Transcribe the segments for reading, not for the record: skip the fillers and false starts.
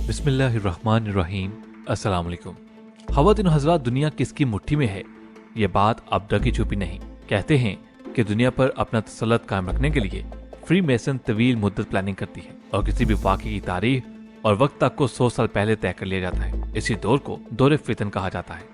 बिस्मिल्लाहिर्रहमानिर्रहीम। अस्सलाम वालेकुम। ख़वातीन हज़रात, दुनिया किसकी मुट्ठी में है, ये बात अब ढकी छुपी नहीं। कहते हैं कि दुनिया पर अपना तसल्लुत कायम रखने के लिए फ्री मेसन तवील मुद्दत प्लानिंग करती है और किसी भी वाक़े की तारीख और वक्त तक को 100 साल पहले तय कर लिया जाता है। इसी दौर को दौरे फितन कहा जाता है।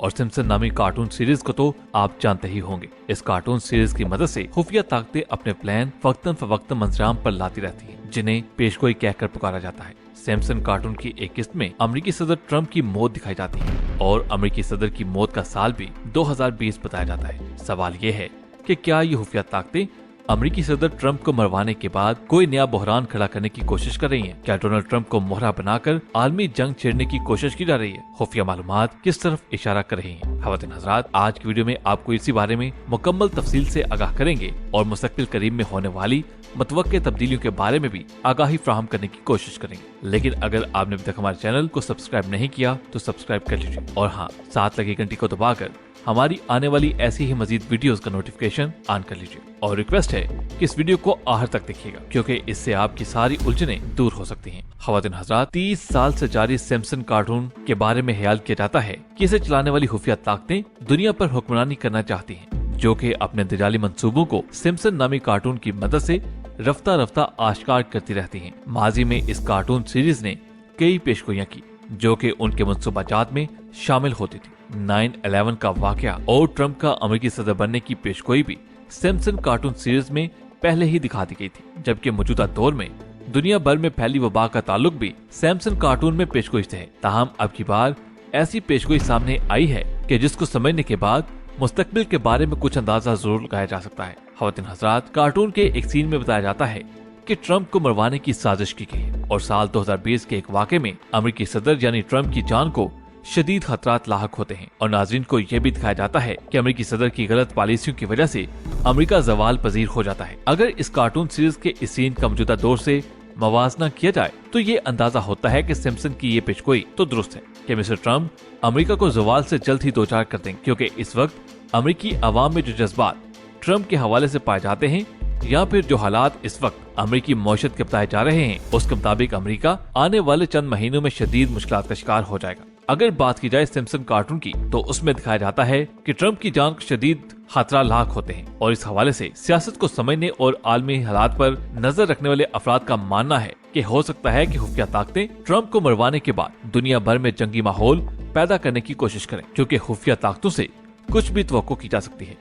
और सिम्पसन नामी कार्टून सीरीज को तो आप जानते ही होंगे। इस कार्टून सीरीज की मदद से खुफिया ताकतें अपने प्लान वक्तन फवक्तन मंजराम पर लाती रहती हैं, जिन्हें पेशगोई कहकर पुकारा जाता है। सिम्पसन कार्टून की एक किस्त में अमेरिकी सदर ट्रंप की मौत दिखाई जाती है और अमेरिकी सदर की मौत का साल भी 2020 बताया जाता है। सवाल ये है कि क्या ये खुफिया ताकतें अमेरिकी सदर ट्रंप को मरवाने के बाद कोई नया बहरान खड़ा करने की कोशिश कर रही हैं? क्या डोनाल्ड ट्रंप को मोहरा बनाकर आलमी जंग छेड़ने की कोशिश की जा रही है? खुफिया मालूमात किस तरफ इशारा कर रही हैं? ख़वातीन हज़रात, आज की वीडियो में आपको इसी बारे में मुकम्मल तफसील से आगाह करेंगे और मुस्तक़बिल करीब में होने वाली मतवक्के तब्दीलियों के बारे में भी आगाही फ्राहम करने की कोशिश करेंगे। लेकिन अगर आपने अभी तक हमारे चैनल को सब्सक्राइब नहीं किया तो सब्सक्राइब कर लीजिए और हाँ, साथ लगी घंटी को दबाकर हमारी आने वाली ऐसी ही मजीद वीडियोस का नोटिफिकेशन ऑन कर लीजिए। और रिक्वेस्ट है कि इस वीडियो को आखिर तक देखिएगा, क्योंकि इससे आपकी सारी उलझनें दूर हो सकती हैं। ख़वातीन हज़रात, 30 साल से जारी सिम्पसन कार्टून के बारे में ख्याल किया जाता है कि इसे चलाने वाली खुफिया ताकतें दुनिया पर हुक्मरानी करना चाहती हैं, जो कि अपने दजाली मंसूबों को सिम्पसन नामी कार्टून की मदद से रफ्ता रफ्ता आश्कार करती रहती हैं। माजी में इस कार्टून सीरीज ने कई पेशगोइयां की जो कि उनके मंसूबाजात में शामिल होती थी। 9/11 का वाकया और ट्रंप का अमेरिकी सदर बनने की पेशगोई भी सिम्पसन कार्टून सीरीज में पहले ही दिखा दी गई थी, जबकि मौजूदा दौर में दुनिया भर में फैली वबा का ताल्लुक भी सिम्पसन कार्टून में पेशगोई से है। ताहम अब की बार ऐसी पेशगोई सामने आई है कि जिसको समझने के बाद मुस्तकबिल के बारे में कुछ अंदाजा जरूर लगाया जा सकता है। ख़वातीन हज़रात, कार्टून के एक सीन में बताया जाता है कि ट्रंप को मरवाने की साजिश की गई है और साल 2020 के एक वाक़े में अमेरिकी सदर यानी ट्रंप की जान को शदीद खतरात लाहक होते हैं और नाज़रीन को यह भी दिखाया जाता है कि अमेरिकी सदर की गलत पॉलिसियों की वजह से अमेरिका जवाल पजीर हो जाता है। अगर इस कार्टून सीरीज के इस सीन का मौजूदा दौर से मवाजना किया जाए तो ये अंदाजा होता है कि सिम्पसन की ये पेशगोई तो दुरुस्त है कि मिस्टर ट्रंप अमेरिका को जवाल से जल्द ही दो चार कर देंगे, क्योंकि इस वक्त अमेरिकी अवाम में जो जज्बात ट्रंप के हवाले से पाए जाते हैं या फिर जो हालात इस वक्त अमेरिकी मौशत के बताए जा रहे हैं, उसके मुताबिक अमेरिका आने वाले चंद महीनों में शदीद मुश्किलात का शिकार हो जाएगा। अगर बात की जाए सिम्पसन कार्टून की तो उसमें दिखाया जाता है कि ट्रंप की जान को शदीद खतरा लाक होते हैं और इस हवाले से सियासत को समझने और आलमी हालात पर नजर रखने वाले अफराद का मानना है कि हो सकता है कि खुफिया ताकतें ट्रंप को मरवाने के बाद दुनिया भर में जंगी माहौल पैदा करने की कोशिश करें, क्योंकि खुफिया ताकतों से कुछ भी तवक्को की जा सकती है।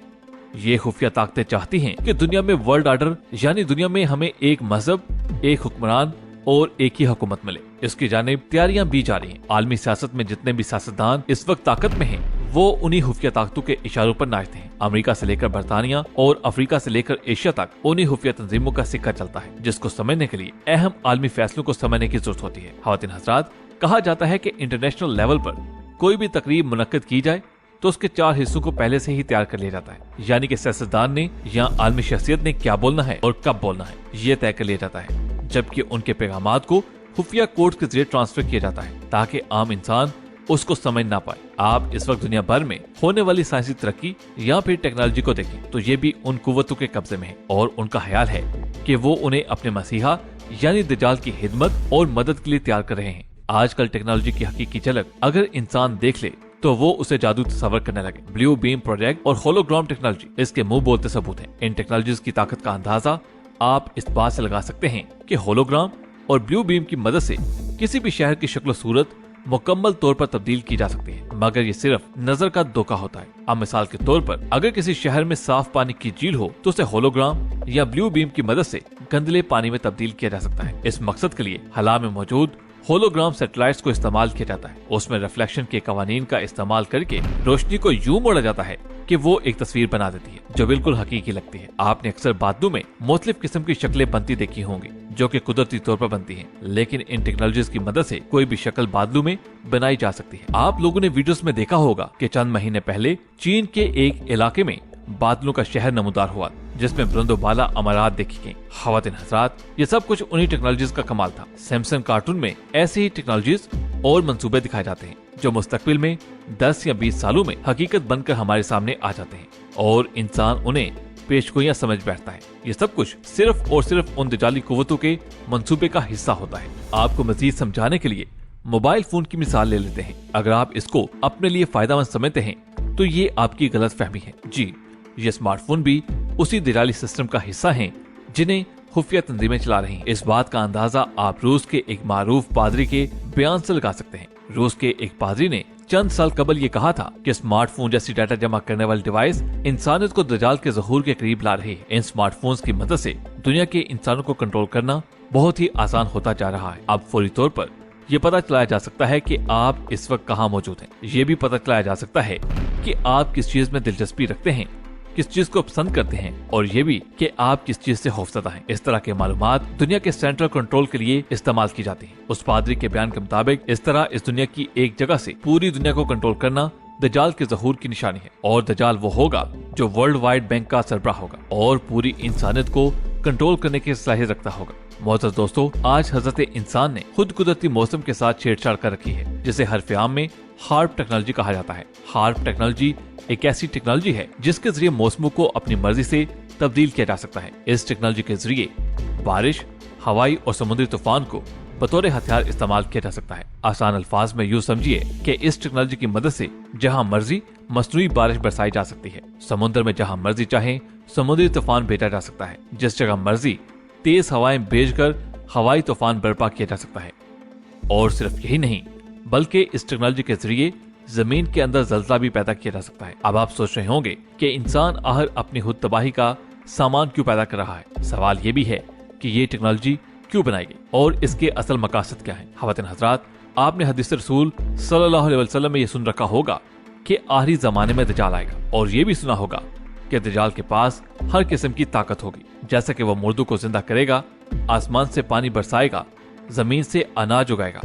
ये खुफिया ताकतें चाहती हैं कि दुनिया में वर्ल्ड ऑर्डर यानी दुनिया में हमें एक मजहब, एक हुक्मरान और एक ही हुकूमत मिले। इसकी जानिब तैयारियां भी जारी हैं। आलमी सियासत में जितने भी सियासतदान इस वक्त ताकत में हैं, वो उन्हीं खुफिया ताकतों के इशारों पर नाचते हैं। अमेरिका से लेकर बरतानिया और अफ्रीका से लेकर एशिया तक उन्हीं खुफिया तंजीमों का सिक्का चलता है, जिसको समझने के लिए अहम आलमी फैसलों को समझने की जरूरत होती है। ख़वातीन हज़रात, कहा जाता है कि इंटरनेशनल लेवल पर कोई भी तकरीब मुनक्किद की जाए तो उसके 4 हिस्सों को पहले से ही तैयार कर लिया जाता है, यानी कि सियासतदान ने या आलमी शख्सियत ने क्या बोलना है और कब बोलना है ये तय कर लिया जाता है, जबकि उनके पैगामात को खुफिया कोड के जरिए ट्रांसफर किया जाता है ताकि आम इंसान उसको समझ ना पाए। आप इस वक्त दुनिया भर में होने वाली साइंसी तरक्की या फिर टेक्नोलॉजी को देखें तो ये भी उन कुव्वतों के कब्जे में है और उनका ख्याल है कि वो उन्हें अपने मसीहा यानी दज्जाल की खिदमत और मदद के लिए तैयार कर रहे हैं। आजकल टेक्नोलॉजी की हकीकी झलक अगर इंसान देख ले तो वो उसे जादू तस्वर करने लगे। ब्लू बीम प्रोजेक्ट और होलोग्राम टेक्नोलॉजी इसके मुंह बोलते सबूत हैं। इन टेक्नोलॉजीज की ताकत का अंदाजा आप इस बात से लगा सकते हैं कि होलोग्राम और ब्लू बीम की मदद से किसी भी शहर की शक्ल सूरत मुकम्मल तौर पर तब्दील की जा सकती है, मगर ये सिर्फ नजर का धोखा होता है। अब मिसाल के तौर पर अगर किसी शहर में साफ पानी की झील हो तो उसे होलोग्राम या ब्लू बीम की मदद से गंदले पानी में तब्दील किया जा सकता है। इस मकसद के लिए हला में मौजूद होलोग्राम सैटेलाइट्स को इस्तेमाल किया जाता है। उसमें रिफ्लेक्शन के कवानीन का इस्तेमाल करके रोशनी को यूं मोड़ा जाता है कि वो एक तस्वीर बना देती है जो बिल्कुल हकीकी लगती है। आपने अक्सर बादलों में मुख्तलिफ किस्म की शक्लें बनती देखी होंगी जो कि कुदरती तौर पर बनती हैं, लेकिन इन टेक्नोलॉजीज की मदद से कोई भी शक्ल बादलों में बनाई जा सकती है। आप लोगों ने वीडियोस में देखा होगा कि चंद महीने पहले चीन के एक इलाके में बादलों का शहर नमूदार हुआ जिसमें बुलंदोबाला अमारात देखी गयी। ख़वातीन हज़रात, ये सब कुछ उन्हीं टेक्नोलॉजीज का कमाल था। सिम्पसन कार्टून में ऐसी ही टेक्नोलॉजीज और मंसूबे दिखाए जाते हैं जो मुस्तकबिल में 10 या 20 सालों में हकीकत बनकर हमारे सामने आ जाते हैं और इंसान उन्हें पेशगोइयां समझ बैठता है। ये सब कुछ सिर्फ और सिर्फ उन दजाली कुव्वतों के मंसूबे का हिस्सा होता है। आपको मजीद समझाने के लिए मोबाइल फोन की मिसाल ले लेते हैं। अगर आप इसको अपने लिए फायदेमंद समझते हैं तो ये आपकी गलत फहमी है। जी, ये स्मार्टफोन भी उसी दजाली सिस्टम का हिस्सा हैं जिन्हें खुफिया तंजीमें चला रही हैं। इस बात का अंदाजा आप रूस के एक मारूफ पादरी के बयान से लगा सकते हैं। रूस के एक पादरी ने चंद साल कबल ये कहा था कि स्मार्टफोन जैसी डाटा जमा करने वाली डिवाइस इंसानियत को दजाल के ज़हूर के करीब ला रही है। इन स्मार्टफोन्स की मदद से दुनिया के इंसानों को कंट्रोल करना बहुत ही आसान होता जा रहा है। अब फौरी तौर पर ये पता चलाया जा सकता है कि आप इस वक्त कहाँ मौजूद हैं। ये भी पता चलाया जा सकता है कि आप किस चीज में दिलचस्पी रखते हैं, किस चीज को पसंद करते हैं, और ये भी कि आप किस चीज से खौफजदा हैं। इस तरह के मालूमात दुनिया के सेंट्रल कंट्रोल के लिए इस्तेमाल की जाती हैं। उस पादरी के बयान के मुताबिक इस तरह इस दुनिया की एक जगह से पूरी दुनिया को कंट्रोल करना दजाल के ज़हूर की निशानी है। और दजाल वो होगा जो वर्ल्ड वाइड बैंक का सरबराह होगा और पूरी इंसानियत को कंट्रोल करने की सलाहियत रखता होगा। मोहतरम दोस्तों, आज हजरत इंसान ने खुद कुदरती मौसम के साथ छेड़छाड़ कर रखी है, जिसे हरफ आम में हार्प टेक्नोलॉजी कहा जाता है। हार्प टेक्नोलॉजी एक ऐसी टेक्नोलॉजी है जिसके जरिए मौसमों को अपनी मर्जी से तब्दील किया जा सकता है। इस टेक्नोलॉजी के जरिए बारिश, हवाई और समुद्री तूफान को बतौर हथियार इस्तेमाल किया जा सकता है। आसान अल्फाज में यूँ समझिए कि इस टेक्नोलॉजी की मदद से जहाँ मर्जी मसनूई बारिश बरसाई जा सकती है। समुद्र में जहाँ मर्जी चाहे समुद्री तूफान भेजा जा सकता है। जिस जगह मर्जी तेज हवाएं भेजकर हवाई तूफान बर्पा किया जा सकता है। और सिर्फ यही नहीं, बल्कि इस टेक्नोलॉजी के जरिए जमीन के अंदर जल्जला भी पैदा किया जा सकता है। अब आप सोच रहे होंगे कि इंसान आहर अपनी खुद तबाही का सामान क्यों पैदा कर रहा है। सवाल ये भी है कि ये टेक्नोलॉजी क्यों बनाई गई और इसके असल मकासद क्या है। ख़वातीन हज़रात, आपने हदीस रसूल सल्लल्लाहु अलैहि वसल्लम में ये सुन रखा होगा कि आखिरी जमाने में दजाल आएगा, और ये भी सुना होगा कि दजाल के पास हर किस्म की ताकत होगी, जैसे कि वह मुर्दों को जिंदा करेगा, आसमान से पानी बरसाएगा, जमीन से अनाज उगाएगा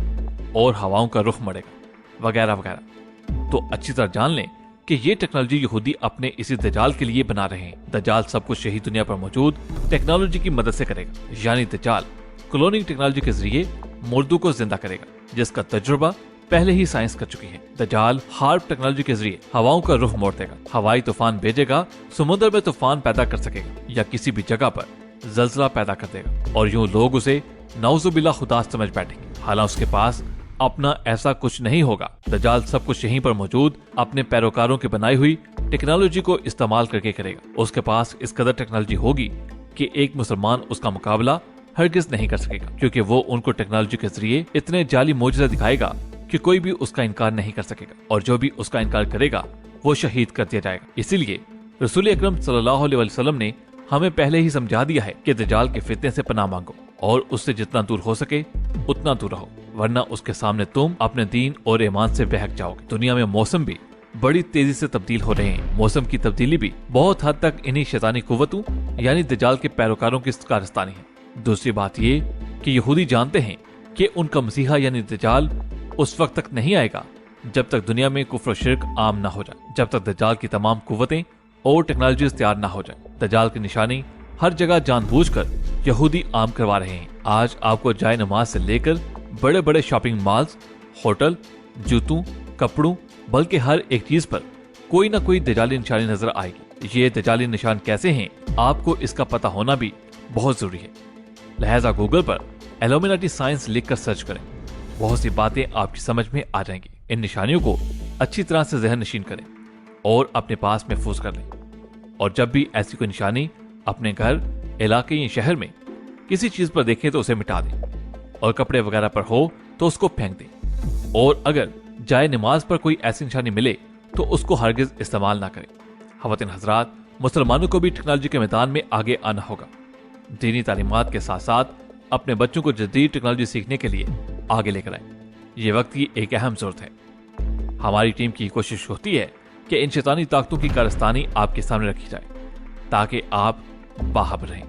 और हवाओं का रुख मड़ेगा, वगैरह वगैरह। तो अच्छी तरह जान लें कि ये टेक्नोलॉजी यहूदी अपने इसी दजाल के लिए बना रहे हैं। दजाल सब कुछ यही दुनिया पर मौजूद टेक्नोलॉजी की मदद से करेगा, यानी दजाल क्लोनिंग टेक्नोलॉजी के जरिए मुर्दों को जिंदा करेगा, जिसका तजुर्बा पहले ही साइंस कर चुकी है। दजाल हार्प टेक्नोलॉजी के जरिए हवाओं का रुख मोड़ देगा, हवाई तूफान भेजेगा, समुद्र में तूफान पैदा कर सकेगा या किसी भी जगह पर जल्जला पैदा कर देगा, और यूं लोग उसे नौजुबिल्लाह खुदा समझ बैठेंगे। हालांकि उसके पास अपना ऐसा कुछ नहीं होगा। दजाल सब कुछ यहीं पर मौजूद अपने पैरोकारों की बनाई हुई टेक्नोलॉजी को इस्तेमाल करके करेगा। उसके पास इस कदर टेक्नोलॉजी होगी कि एक मुसलमान उसका मुकाबला हरगिज नहीं कर सकेगा, क्योंकि वो उनको टेक्नोलॉजी के जरिए इतने जाली मोजज़े दिखाएगा कि कोई भी उसका इनकार नहीं कर सकेगा, और जो भी उसका इनकार करेगा वो शहीद कर दिया जाएगा। इसीलिए रसूल अकरम सल्लल्लाहु अलैहि वसल्लम ने हमें पहले ही समझा दिया है कि दजाल के फितने से पनाह मांगो और उससे जितना दूर हो सके उतना दूर रहो, वरना उसके सामने तुम अपने दीन और ईमान से बहक जाओगे। दुनिया में मौसम भी बड़ी तेजी से तब्दील हो रहे हैं। मौसम की तब्दीली भी बहुत हद तक इन्हीं शैतानी कुव्वतों यानी दजाल के पैरोकारों की कारस्तानी है। दूसरी बात ये कि यहूदी जानते हैं कि उनका मसीहा यानी दजाल उस वक्त तक नहीं आएगा जब तक दुनिया में कुफ्र और शिर्क आम ना हो जाए, जब तक दजाल की तमाम कुव्वतें और टेक्नोलॉजीज तैयार ना हो जाए। दजाल की निशानी हर जगह जानबूझकर यहूदी आम करवा रहे हैं। आज आपको जाए नमाज से लेकर बड़े बड़े शॉपिंग मॉल्स, होटल, जूतों, कपड़ों, बल्कि हर एक चीज पर कोई ना कोई दजाली निशानी नजर आएगी। ये दजाली निशान कैसे हैं, आपको इसका पता होना भी बहुत जरूरी है। लिहाजा गूगल पर इल्यूमिनाटी साइंस लिखकर सर्च करें, बहुत सी बातें आपकी समझ में आ जाएंगी। इन निशानियों को अच्छी तरह से ज़हन नशीन करें और अपने पास महफूज कर लें, और जब भी ऐसी कोई निशानी अपने घर, इलाके या शहर में किसी चीज पर देखें तो उसे मिटा दें, और कपड़े वगैरह पर हो तो उसको फेंक दें, और अगर जाए नमाज पर कोई ऐसी निशानी मिले तो उसको हरगिज इस्तेमाल ना करें। ख़वातीन हज़रात, मुसलमानों को भी टेक्नोलॉजी के मैदान में आगे आना होगा। दीनी तालीमात के साथ साथ अपने बच्चों को जदीद टेक्नोलॉजी सीखने के लिए आगे लेकर आए। ये वक्त की एक अहम जरूरत है। हमारी टीम की कोशिश होती है कि इन शैतानी ताकतों की कारस्तानी आपके सामने रखी जाए ताकि आप बाहर रहें।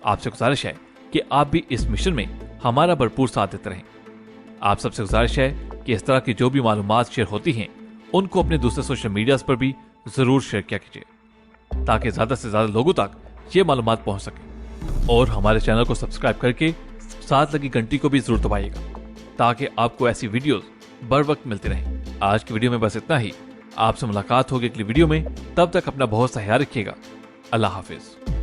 आपसे गुजारिश है कि आप भी इस मिशन में हमारा भरपूर साथ देते रहें। आप सबसे गुजारिश है कि इस तरह की जो भी मालूमात शेयर होती हैं उनको अपने दूसरे सोशल मीडिया पर भी जरूर शेयर किया कीजिए, ताकि ज्यादा से ज्यादा लोगों तक ये मालूमात पहुंच सके। और हमारे चैनल को सब्सक्राइब करके साथ लगी घंटी को भी जरूर दबाइएगा, ताकि आपको ऐसी वीडियोस बर वक्त मिलती रहें। आज की वीडियो में बस इतना ही। आपसे मुलाकात होगी अगली वीडियो में। तब तक अपना बहुत सा ख्याल रखिएगा। अल्लाह हाफिज।